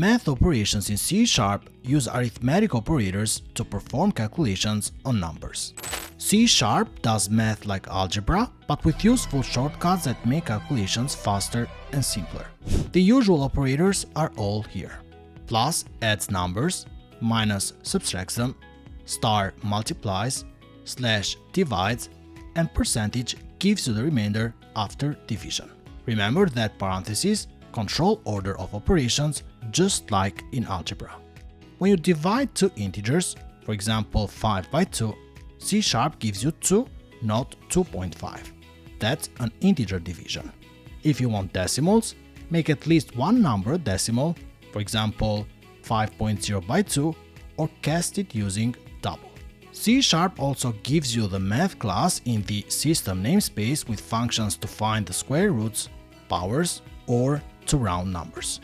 Math operations in C# use arithmetic operators to perform calculations on numbers. C# does math like algebra, but with useful shortcuts that make calculations faster and simpler. The usual operators are all here. Plus adds numbers, minus subtracts them, star multiplies, slash divides, and percentage gives you the remainder after division. Remember that parentheses control order of operations just like in algebra. When you divide two integers, for example 5 by 2, C# gives you 2, not 2.5. That's an integer division. If you want decimals, make at least one number a decimal, for example 5.0 by 2, or cast it using double. C# also gives you the math class in the system namespace with functions to find the square roots, powers, or to round numbers.